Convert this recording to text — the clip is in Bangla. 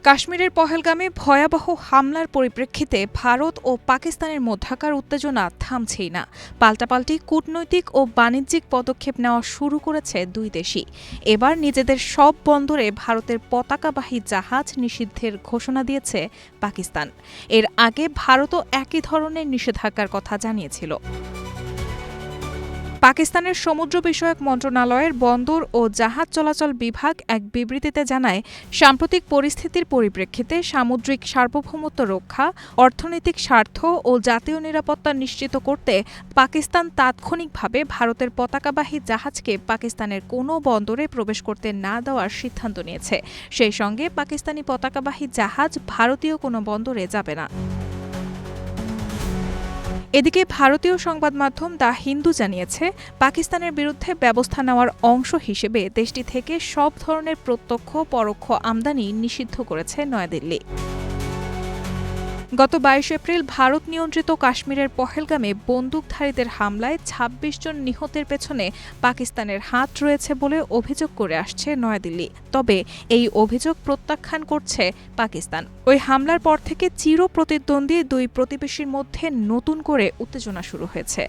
কাশ্মীরের পহেলগামে ভয়াবহ হামলার পরিপ্রেক্ষিতে ভারত ও পাকিস্তানের মধ্যকার উত্তেজনা থামছেই না। পাল্টাপাল্টি কূটনৈতিক ও বাণিজ্যিক পদক্ষেপ নেওয়া শুরু করেছে দুই দেশই। এবার নিজেদের সব বন্দরে ভারতের পতাকাবাহী জাহাজ নিষিদ্ধের ঘোষণা দিয়েছে পাকিস্তান। এর আগে ভারতও একই ধরনের নিষেধাজ্ঞার কথা জানিয়েছিল। পাকিস্তানের সমুদ্র বিষয়ক মন্ত্রণালয়ের বন্দর ও জাহাজ চলাচল বিভাগ এক বিবৃতিতে জানায়, সাম্প্রতিক পরিস্থিতির পরিপ্রেক্ষিতে সামুদ্রিক সার্বভৌমত্ব রক্ষা, অর্থনৈতিক স্বার্থ ও জাতীয় নিরাপত্তা নিশ্চিত করতে পাকিস্তান তাৎক্ষণিকভাবে ভারতের পতাকাবাহী জাহাজকে পাকিস্তানের কোনো বন্দরে প্রবেশ করতে না দেওয়ার সিদ্ধান্ত নিয়েছে। সেই সঙ্গে পাকিস্তানি পতাকাবাহী জাহাজ ভারতীয় কোনো বন্দরে যাবে না। এদিকে ভারতীয় সংবাদ মাধ্যম দ্য হিন্দু জানিয়েছে, পাকিস্তানের বিরুদ্ধে ব্যবস্থা নেওয়ার অংশ হিসেবে দেশটি থেকে সব ধরনের প্রত্যক্ষ পরোক্ষ আমদানি নিষিদ্ধ করেছে নয়াদিল্লি। গত ২২ এপ্রিল ভারত নিয়ন্ত্রিত কাশ্মীরের পহেলগামে বন্দুকধারীদের হামলায় ২৬ জন নিহতের পেছনে পাকিস্তানের হাত রয়েছে বলে অভিযোগ করে আসছে নয়াদিল্লি। তবে এই অভিযোগ প্রত্যাখ্যান করছে পাকিস্তান। ওই হামলার পর থেকে চিরপ্রতিদ্বন্দ্বী দুই প্রতিবেশীর মধ্যে নতুন করে উত্তেজনা শুরু হয়েছে।